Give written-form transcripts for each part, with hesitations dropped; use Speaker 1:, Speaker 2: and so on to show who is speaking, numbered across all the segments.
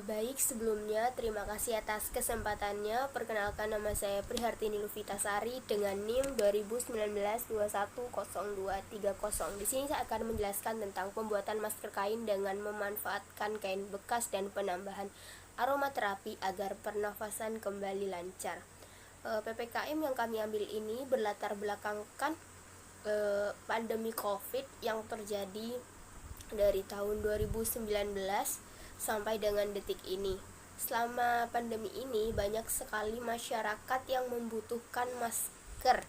Speaker 1: Baik, sebelumnya terima kasih atas kesempatannya. Perkenalkan, nama saya Prihartini Lufitasari dengan NIM 2019-210230. Di sini saya akan menjelaskan tentang pembuatan masker kain dengan memanfaatkan kain bekas dan penambahan aromaterapi agar pernafasan kembali lancar. PPKM yang kami ambil ini berlatar belakangkan pandemi COVID yang terjadi dari tahun 2019 sampai dengan detik ini. Selama pandemi ini banyak sekali masyarakat yang membutuhkan masker.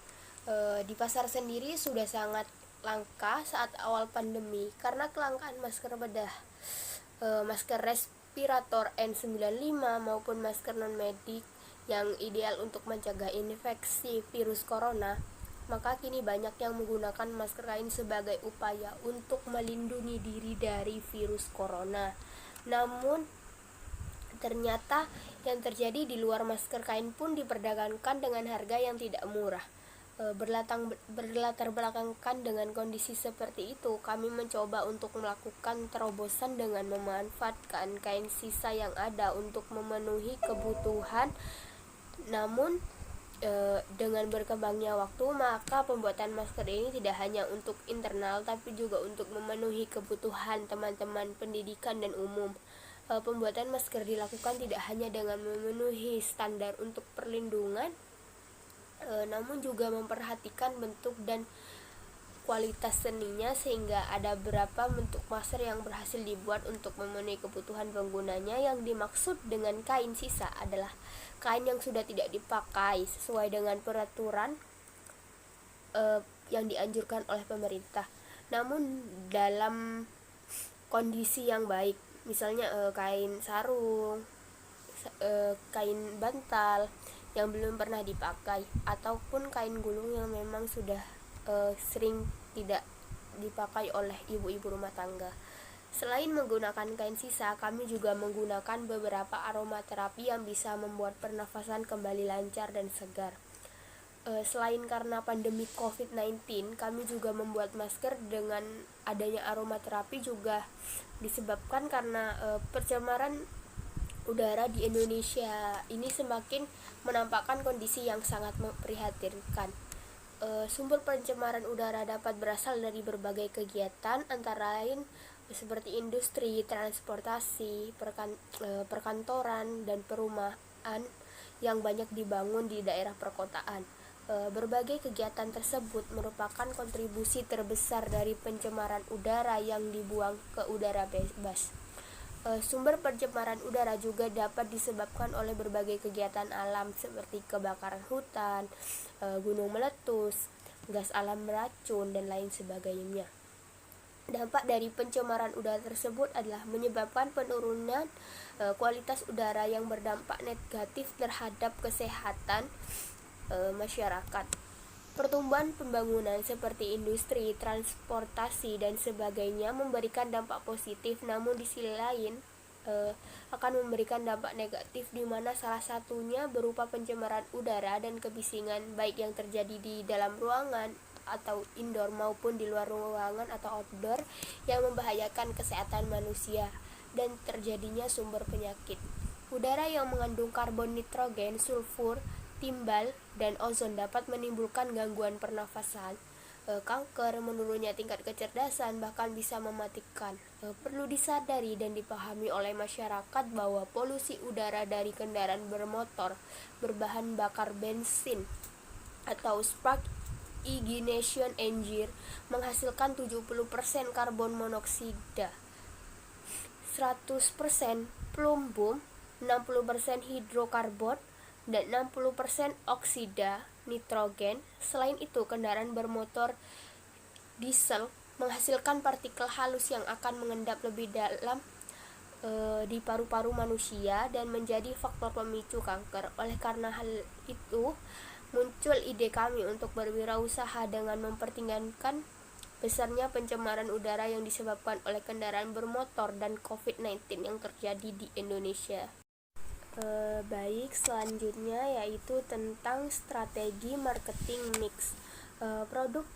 Speaker 1: Di pasar sendiri sudah sangat langka saat awal pandemi karena kelangkaan masker bedah, masker respirator N95 maupun masker non medik yang ideal untuk mencegah infeksi virus corona. Maka kini banyak yang menggunakan masker kain sebagai upaya untuk melindungi diri dari virus corona. Namun ternyata yang terjadi di luar masker kain pun diperdagangkan dengan harga yang tidak murah. Berlatar belakangkan dengan kondisi seperti itu, kami mencoba untuk melakukan terobosan dengan memanfaatkan kain sisa yang ada untuk memenuhi kebutuhan. Namun dengan berkembangnya waktu, maka pembuatan masker ini tidak hanya untuk internal tapi juga untuk memenuhi kebutuhan teman-teman pendidikan dan umum. Pembuatan masker dilakukan tidak hanya dengan memenuhi standar untuk perlindungan, namun juga memperhatikan bentuk dan kualitas seninya, sehingga ada beberapa bentuk masker yang berhasil dibuat untuk memenuhi kebutuhan penggunanya. Yang dimaksud dengan kain sisa adalah kain yang sudah tidak dipakai sesuai dengan peraturan yang dianjurkan oleh pemerintah, namun dalam kondisi yang baik, misalnya kain sarung, kain bantal yang belum pernah dipakai, ataupun kain gulung yang memang sudah sering tidak dipakai oleh ibu-ibu rumah tangga. Selain menggunakan kain sisa, kami juga menggunakan beberapa aromaterapi yang bisa membuat pernafasan kembali lancar dan segar. Selain karena pandemi COVID-19, kami juga membuat masker dengan adanya aromaterapi juga disebabkan karena pencemaran udara di Indonesia ini semakin menampakkan kondisi yang sangat memprihatinkan. Sumber pencemaran udara dapat berasal dari berbagai kegiatan, antara lain seperti industri, transportasi, perkantoran, dan perumahan yang banyak dibangun di daerah perkotaan. Berbagai kegiatan tersebut merupakan kontribusi terbesar dari pencemaran udara yang dibuang ke udara bebas. Sumber pencemaran udara juga dapat disebabkan oleh berbagai kegiatan alam seperti kebakaran hutan, gunung meletus, gas alam beracun, dan lain sebagainya. Dampak dari pencemaran udara tersebut adalah menyebabkan penurunan kualitas udara yang berdampak negatif terhadap kesehatan masyarakat. Pertumbuhan pembangunan seperti industri, transportasi, dan sebagainya memberikan dampak positif, namun di sisi lain akan memberikan dampak negatif, di mana salah satunya berupa pencemaran udara dan kebisingan, baik yang terjadi di dalam ruangan atau indoor maupun di luar ruangan atau outdoor, yang membahayakan kesehatan manusia dan terjadinya sumber penyakit. Udara yang mengandung karbon, nitrogen, sulfur, timbal, dan ozon dapat menimbulkan gangguan pernafasan, kanker, menurunnya tingkat kecerdasan, bahkan bisa mematikan. Perlu disadari dan dipahami oleh masyarakat bahwa polusi udara dari kendaraan bermotor berbahan bakar bensin atau spark ignition engine menghasilkan 70% karbon monoksida, 100% plumbum, 60% hidrokarbon, dan 60% oksida nitrogen. Selain itu, kendaraan bermotor diesel menghasilkan partikel halus yang akan mengendap lebih dalam di paru-paru manusia dan menjadi faktor pemicu kanker. Oleh karena hal itu, muncul ide kami untuk berwirausaha dengan mempertimbangkan besarnya pencemaran udara yang disebabkan oleh kendaraan bermotor dan COVID-19 yang terjadi di Indonesia. Baik, selanjutnya yaitu tentang strategi marketing mix. Produk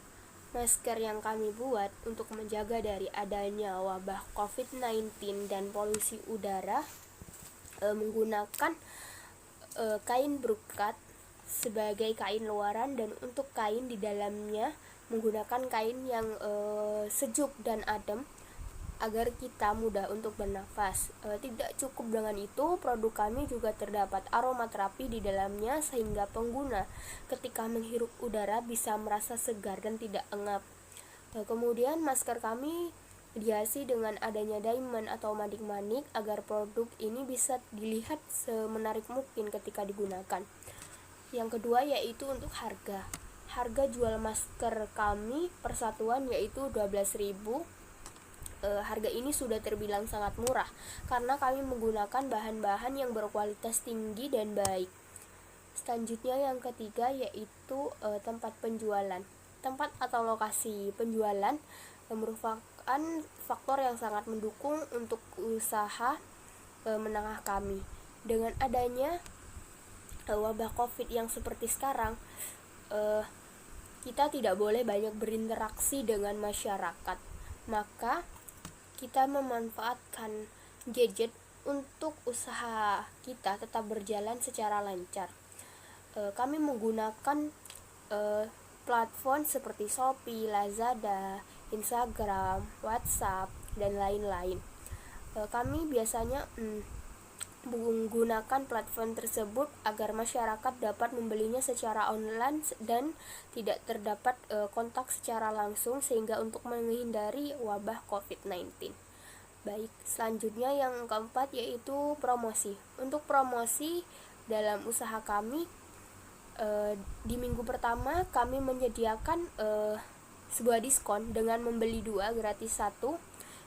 Speaker 1: masker yang kami buat untuk menjaga dari adanya wabah COVID-19 dan polusi udara menggunakan kain brokat sebagai kain luaran, dan untuk kain di dalamnya menggunakan kain yang sejuk dan adem agar kita mudah untuk bernafas. Tidak cukup dengan itu, produk kami juga terdapat aromaterapi di dalamnya sehingga pengguna ketika menghirup udara bisa merasa segar dan tidak engap. Kemudian masker kami dihiasi dengan adanya diamond atau manik-manik agar produk ini bisa dilihat semenarik mungkin ketika digunakan. Yang kedua yaitu untuk harga. Harga jual masker kami per satuan yaitu 12.000. Harga ini sudah terbilang sangat murah karena kami menggunakan bahan-bahan yang berkualitas tinggi dan baik. Selanjutnya yang ketiga yaitu tempat penjualan. Tempat atau lokasi penjualan merupakan faktor yang sangat mendukung untuk usaha menengah kami. Dengan adanya wabah COVID yang seperti sekarang, kita tidak boleh banyak berinteraksi dengan masyarakat. Maka kita memanfaatkan gadget untuk usaha kita tetap berjalan secara lancar. Kami menggunakan platform seperti Shopee, Lazada, Instagram, WhatsApp, dan lain-lain. Kami biasanya menggunakan platform tersebut agar masyarakat dapat membelinya secara online dan tidak terdapat kontak secara langsung sehingga untuk menghindari wabah COVID-19. Baik, selanjutnya yang keempat yaitu promosi. Untuk promosi dalam usaha kami, di minggu pertama kami menyediakan sebuah diskon dengan membeli 2 gratis 1.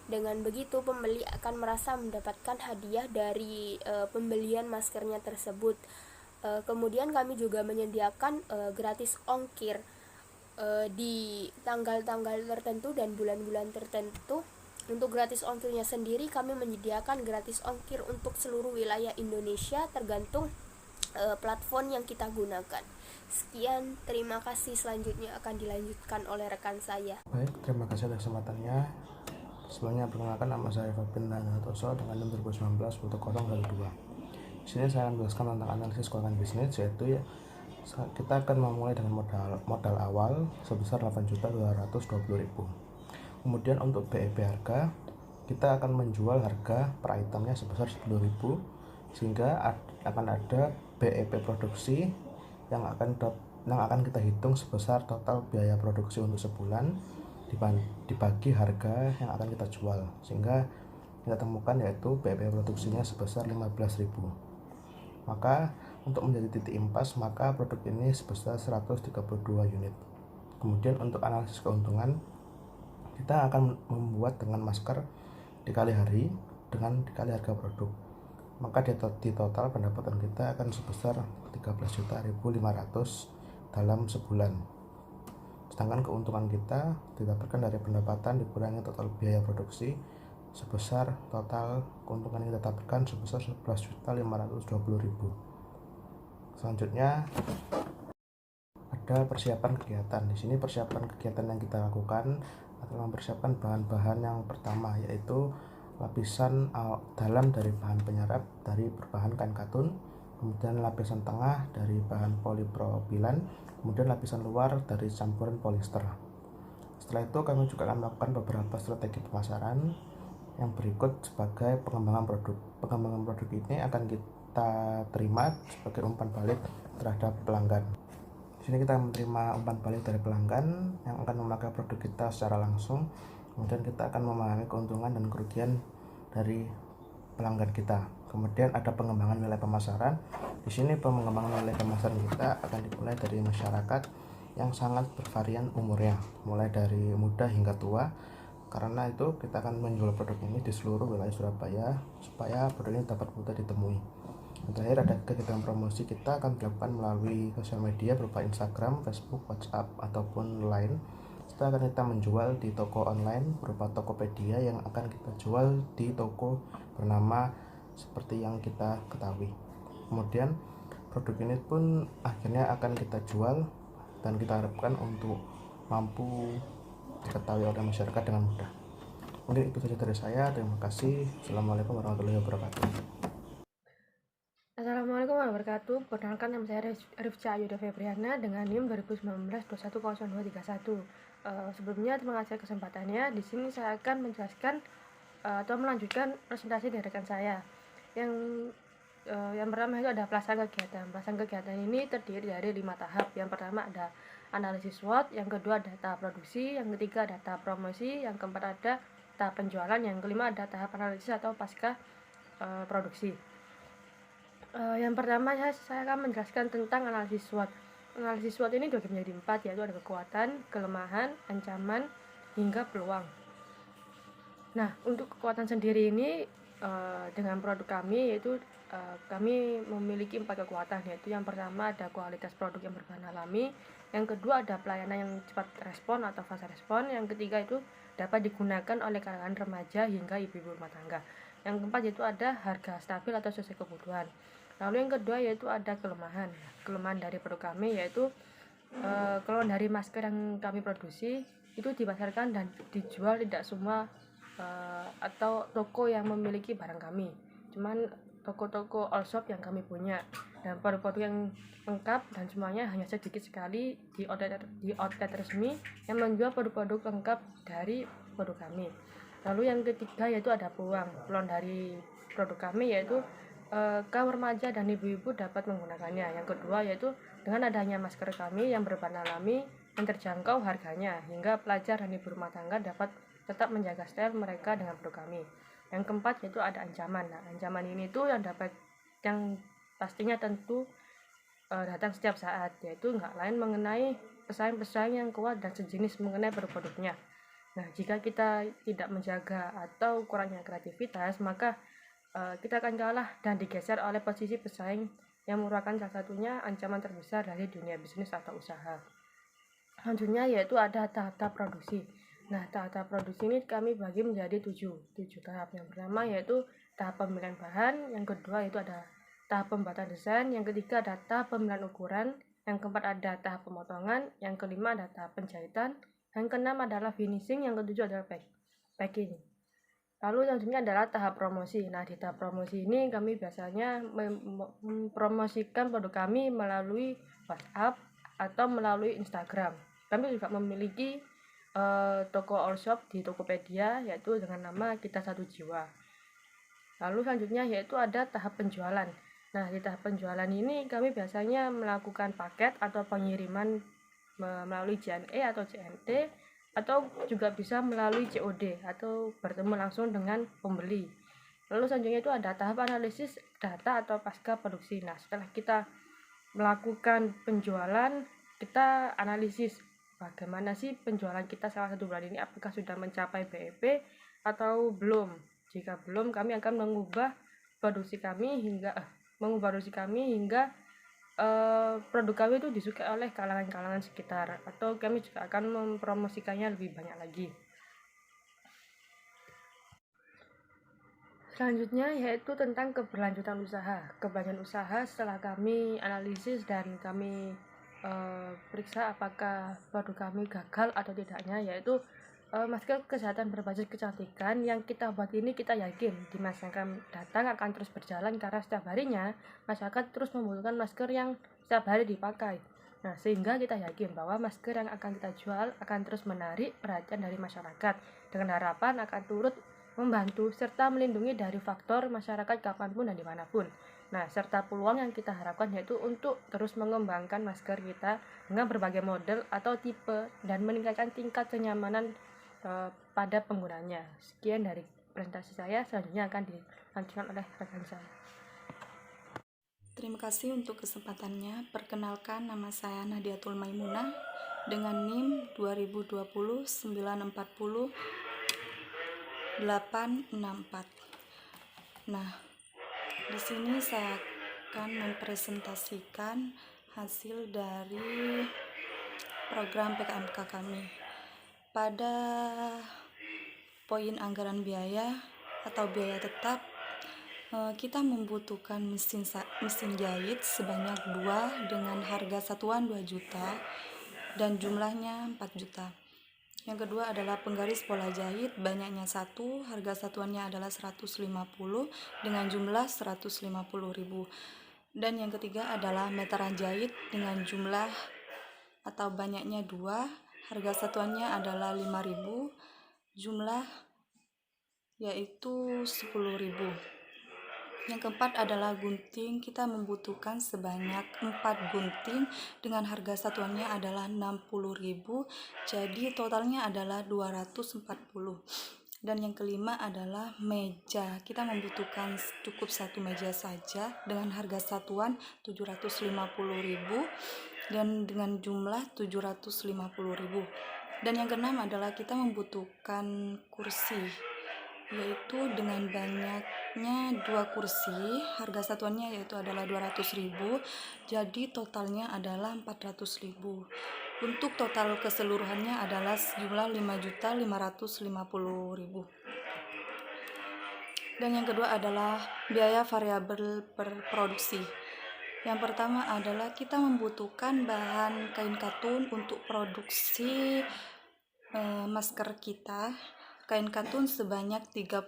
Speaker 1: Dengan begitu pembeli akan merasa mendapatkan hadiah dari pembelian maskernya tersebut. Kemudian kami juga menyediakan gratis ongkir di tanggal-tanggal tertentu dan bulan-bulan tertentu. Untuk gratis ongkirnya sendiri kami menyediakan gratis ongkir untuk seluruh wilayah Indonesia tergantung platform yang kita gunakan. Sekian, terima kasih. Selanjutnya akan dilanjutkan oleh rekan saya.
Speaker 2: Baik, terima kasih atas kesempatannya. Sebelumnya perkenalkan, nama saya Fabian Danatoso dengan NIM 2019-1002. Di sini saya akan menjelaskan tentang analisis keuangan bisnis, yaitu kita akan memulai dengan modal awal sebesar 8.220.000. Kemudian untuk BEP harga, kita akan menjual harga per itemnya sebesar 10.000, sehingga akan ada BEP produksi yang akan kita hitung sebesar total biaya produksi untuk sebulan dibagi harga yang akan kita jual, sehingga kita temukan yaitu BEP produksinya sebesar 15.000. Maka untuk menjadi titik impas, maka produk ini sebesar 132 unit. Kemudian untuk analisis keuntungan, kita akan membuat dengan masker dikali hari dengan dikali harga produk. Maka di total pendapatan kita akan sebesar 13.500.000 dalam sebulan. Sedangkan keuntungan kita didapatkan dari pendapatan dikurangi total biaya produksi sebesar total keuntungan yang kita dapatkan sebesar 11.520.000. Selanjutnya ada persiapan kegiatan. Di sini persiapan kegiatan yang kita lakukan adalah mempersiapkan bahan-bahan yang pertama, yaitu lapisan dalam dari bahan penyerap dari berbahan kain katun, kemudian lapisan tengah dari bahan polipropilen, kemudian lapisan luar dari campuran polister. Setelah itu kami juga akan melakukan beberapa strategi pemasaran yang berikut sebagai pengembangan produk. Pengembangan produk ini akan kita terima sebagai umpan balik terhadap pelanggan. Di sini kita menerima umpan balik dari pelanggan yang akan memakai produk kita secara langsung. Kemudian kita akan memahami keuntungan dan kerugian dari pelanggan kita. Kemudian ada pengembangan nilai pemasaran. Di sini pengembangan nilai pemasaran kita akan dimulai dari masyarakat yang sangat bervarian umurnya, mulai dari muda hingga tua. Karena itu kita akan menjual produk ini di seluruh wilayah Surabaya supaya produk ini dapat mudah ditemui. Dan terakhir ada kegiatan promosi kita akan dilakukan melalui sosial media berupa Instagram, Facebook, WhatsApp ataupun Line. Setelah akan kita menjual di toko online berupa Tokopedia yang akan kita jual di toko bernama seperti yang kita ketahui. Kemudian produk ini pun akhirnya akan kita jual dan kita harapkan untuk mampu diketahui oleh masyarakat dengan mudah. Mungkin itu saja dari saya. Terima kasih. Assalamualaikum warahmatullahi wabarakatuh.
Speaker 3: wabarakatuh. Perkenalkan, nama saya Rifca Ayuda Febriana dengan NIM 2019 210231. Sebelumnya terima kasih kesempatannya. Di sini saya akan menjelaskan atau melanjutkan presentasi dari rekan saya. Yang pertama itu ada pelaksanaan kegiatan. Pelaksanaan kegiatan ini terdiri dari 5 tahap. Yang pertama ada analisis SWOT, yang kedua ada tahap produksi, yang ketiga ada tahap promosi, yang keempat ada tahap penjualan, yang kelima ada tahap analisis atau pasca produksi. Yang pertama saya akan menjelaskan tentang analisis SWOT. Analisis SWOT ini dibagi menjadi 4, yaitu ada kekuatan, kelemahan, ancaman, hingga peluang. Nah, untuk kekuatan sendiri ini dengan produk kami yaitu kami memiliki 4 kekuatan, yaitu yang pertama ada kualitas produk yang berbahan alami, yang kedua ada pelayanan yang cepat respon atau fast respon, yang ketiga itu dapat digunakan oleh kalangan remaja hingga ibu-ibu rumah tangga, yang keempat yaitu ada harga stabil atau sesuai kebutuhan. Lalu yang kedua yaitu ada kelemahan. Kelemahan dari produk kami yaitu kalau dari masker yang kami produksi itu dipasarkan dan dijual tidak semua atau toko yang memiliki barang kami, cuman toko-toko all shop yang kami punya, dan produk-produk yang lengkap dan semuanya hanya sedikit sekali di outlet resmi yang menjual produk-produk lengkap dari produk kami. Lalu yang ketiga yaitu ada peluang dari produk kami yaitu kaum remaja dan ibu-ibu dapat menggunakannya. Yang kedua yaitu dengan adanya masker kami yang berbahan alami yang terjangkau harganya, hingga pelajar dan ibu rumah tangga dapat tetap menjaga style mereka dengan produk kami. Yang keempat yaitu ada ancaman. Nah, ancaman ini tuh yang pastinya tentu datang setiap saat, yaitu nggak lain mengenai pesaing-pesaing yang kuat dan sejenis mengenai produk-produknya. Nah, jika kita tidak menjaga atau kurangnya kreativitas, maka kita akan kalah dan digeser oleh posisi pesaing yang merupakan salah satunya ancaman terbesar dari dunia bisnis atau usaha. Selanjutnya yaitu ada tahap-tahap produksi. Nah, tahap-tahap produksi ini kami bagi menjadi 7 tahap. Yang pertama yaitu tahap pemilihan bahan, yang kedua yaitu ada tahap pembuatan desain, yang ketiga ada tahap pemilihan ukuran, yang keempat ada tahap pemotongan, yang kelima ada tahap penjahitan, yang keenam adalah finishing, yang ketujuh adalah packing. Lalu selanjutnya adalah tahap promosi. Nah, di tahap promosi ini kami biasanya mempromosikan produk kami melalui WhatsApp atau melalui Instagram. Kami juga memiliki toko all shop di Tokopedia yaitu dengan nama Kita Satu Jiwa. Lalu selanjutnya yaitu ada tahap penjualan. Nah, di tahap penjualan ini kami biasanya melakukan paket atau pengiriman melalui JNE atau JNT, atau juga bisa melalui COD atau bertemu langsung dengan pembeli. Lalu selanjutnya itu ada tahap analisis data atau pasca produksi. Nah, setelah kita melakukan penjualan, kita analisis bagaimana sih penjualan kita salah satu bulan ini, apakah sudah mencapai BEP atau belum. Jika belum, kami akan mengubah produksi kami hingga produk kami itu disukai oleh kalangan-kalangan sekitar, atau kami juga akan mempromosikannya lebih banyak lagi. Selanjutnya yaitu tentang keberlanjutan usaha. Keberlanjutan usaha setelah kami analisis dan kami periksa apakah produk kami gagal atau tidaknya, yaitu masker kesehatan berbasis kecantikan yang kita buat ini kita yakin di masa yang akan datang akan terus berjalan, karena setiap harinya masyarakat terus membutuhkan masker yang setiap hari dipakai. Nah, sehingga kita yakin bahwa masker yang akan kita jual akan terus menarik perhatian dari masyarakat, dengan harapan akan turut membantu serta melindungi dari faktor masyarakat kapanpun dan dimanapun. Nah, serta peluang yang kita harapkan yaitu untuk terus mengembangkan masker kita dengan berbagai model atau tipe dan meningkatkan tingkat kenyamanan pada penggunanya. Sekian dari presentasi saya, selanjutnya akan dilanjutkan oleh rekan saya.
Speaker 4: Terima kasih untuk kesempatannya. Perkenalkan, nama saya Nahdiatul Maimunah dengan NIM 2020 940 864. Nah, di sini saya akan mempresentasikan hasil dari program PKMK kami. Pada poin anggaran biaya atau biaya tetap, kita membutuhkan mesin jahit sebanyak 2 dengan harga satuan 2 juta dan jumlahnya 4 juta. Yang kedua adalah penggaris pola jahit, banyaknya 1, harga satuannya adalah 150 dengan jumlah 150.000. Dan yang ketiga adalah meteran jahit dengan jumlah atau banyaknya 2, harga satuannya adalah 5.000, jumlah yaitu 10.000. Yang keempat adalah gunting. Kita membutuhkan sebanyak 4 gunting dengan harga satuannya adalah 60.000, jadi totalnya adalah 240. Dan yang kelima adalah meja. Kita membutuhkan cukup 1 meja saja dengan harga satuan 750.000 dan dengan jumlah 750.000. Dan yang keenam adalah kita membutuhkan kursi, yaitu dengan banyaknya 2 kursi, harga satuannya yaitu adalah 200.000, jadi totalnya adalah 400.000. Untuk total keseluruhannya adalah sejumlah 5.550.000. Dan yang kedua adalah biaya variabel per produksi. Yang pertama adalah kita membutuhkan bahan kain katun untuk produksi masker kita. Kain katun sebanyak 35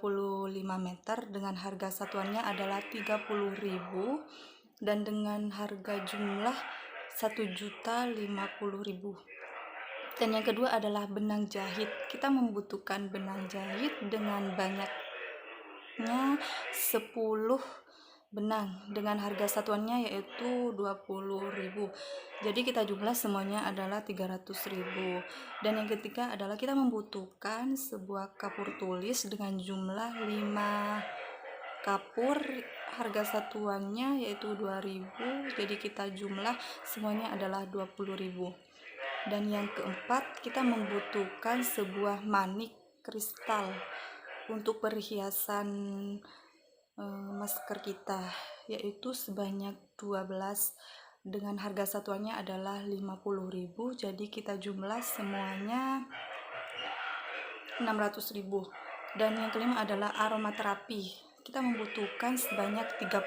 Speaker 4: meter dengan harga satuannya adalah 30.000 dan dengan harga jumlah 1.050.000. Dan yang kedua adalah benang jahit. Kita membutuhkan benang jahit dengan banyaknya 10 benang dengan harga satuannya yaitu 20.000. Jadi kita jumlah semuanya adalah 300.000. Dan yang ketiga adalah kita membutuhkan sebuah kapur tulis dengan jumlah 5 kapur, harga satuannya yaitu 2.000, jadi kita jumlah semuanya adalah 20.000. Dan yang keempat, kita membutuhkan sebuah manik kristal untuk perhiasan masker kita, yaitu sebanyak 12 dengan harga satuannya adalah 50.000, jadi kita jumlah semuanya 600.000. Dan yang kelima adalah aromaterapi. Kita membutuhkan sebanyak 35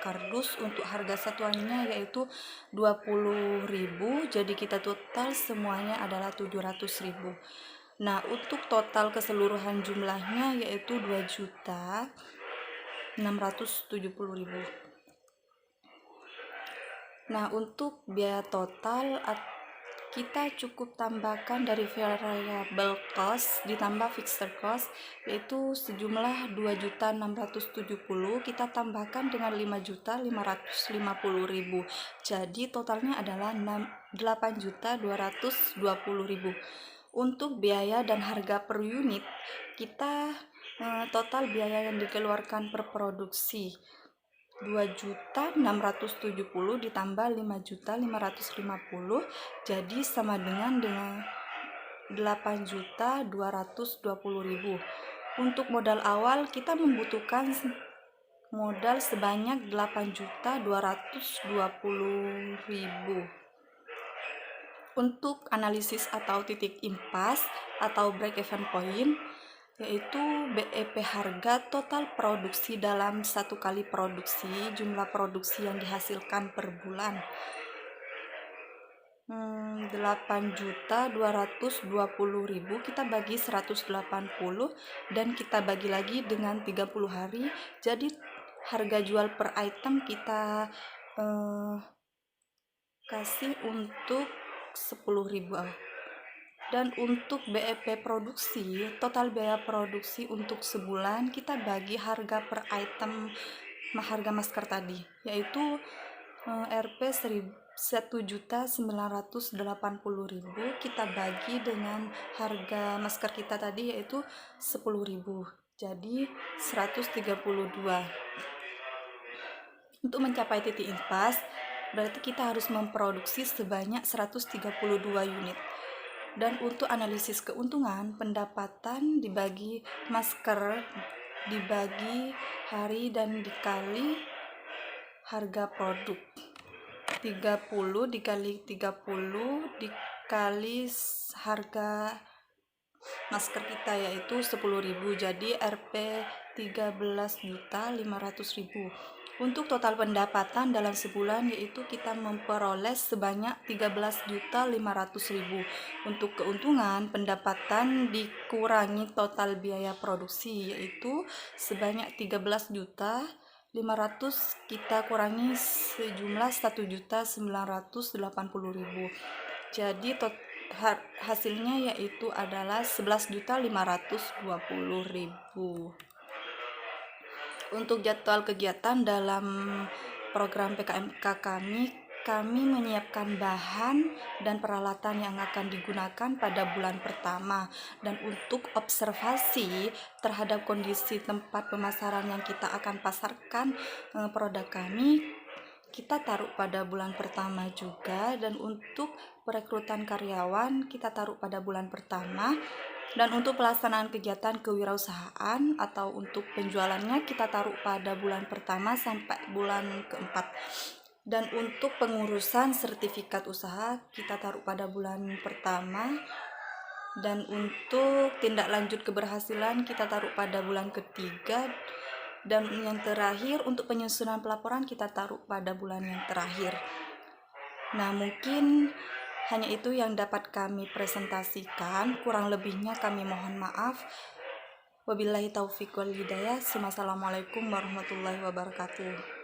Speaker 4: kardus untuk harga satuannya yaitu 20.000, jadi kita total semuanya adalah 700.000. Nah, untuk total keseluruhan jumlahnya yaitu 2.670.000. Nah, untuk biaya total kita cukup tambahkan dari variable cost ditambah fixed cost yaitu sejumlah 2.670.000, kita tambahkan dengan 5.550.000, jadi totalnya adalah 8.220.000. Untuk biaya dan harga per unit, kita total biaya yang dikeluarkan per produksi 2.670.000 ditambah 5.550.000, jadi sama dengan 8.220.000. Untuk modal awal kita membutuhkan modal sebanyak 8.220.000. Untuk analisis atau titik impas atau break even point, yaitu BEP harga total produksi dalam satu kali produksi, jumlah produksi yang dihasilkan per bulan 8.220.000, kita bagi 180 dan kita bagi lagi dengan 30 hari, jadi harga jual per item kita kasih untuk 10.000. Dan untuk BEP produksi, total biaya produksi untuk sebulan kita bagi harga per item harga masker tadi, yaitu Rp 1.980.000, kita bagi dengan harga masker kita tadi yaitu 10.000, jadi 132. Untuk mencapai titik impas berarti kita harus memproduksi sebanyak 132 unit. Dan untuk analisis keuntungan, pendapatan dibagi masker, dibagi hari dan dikali harga produk. 30 dikali 30 dikali harga masker kita yaitu 10.000, jadi Rp 13.500.000. Untuk total pendapatan dalam sebulan yaitu kita memperoleh sebanyak 13.500.000. Untuk keuntungan, pendapatan dikurangi total biaya produksi yaitu sebanyak 13.500.000 500 kita kurangi sejumlah 1.980.000. Jadi hasilnya yaitu adalah 11.520.000. Untuk jadwal kegiatan dalam program PKMK kami menyiapkan bahan dan peralatan yang akan digunakan pada bulan pertama, dan untuk observasi terhadap kondisi tempat pemasaran yang kita akan pasarkan produk kami, kita taruh pada bulan pertama juga. Dan untuk perekrutan karyawan kita taruh pada bulan pertama, dan untuk pelaksanaan kegiatan kewirausahaan atau untuk penjualannya kita taruh pada bulan pertama sampai bulan keempat. Dan untuk pengurusan sertifikat usaha kita taruh pada bulan pertama, dan untuk tindak lanjut keberhasilan kita taruh pada bulan ketiga, dan yang terakhir untuk penyusunan pelaporan kita taruh pada bulan yang terakhir. Nah, mungkin hanya itu yang dapat kami presentasikan, kurang lebihnya kami mohon maaf. Wabillahi taufiq wal hidayah. Wassalamualaikum warahmatullahi wabarakatuh.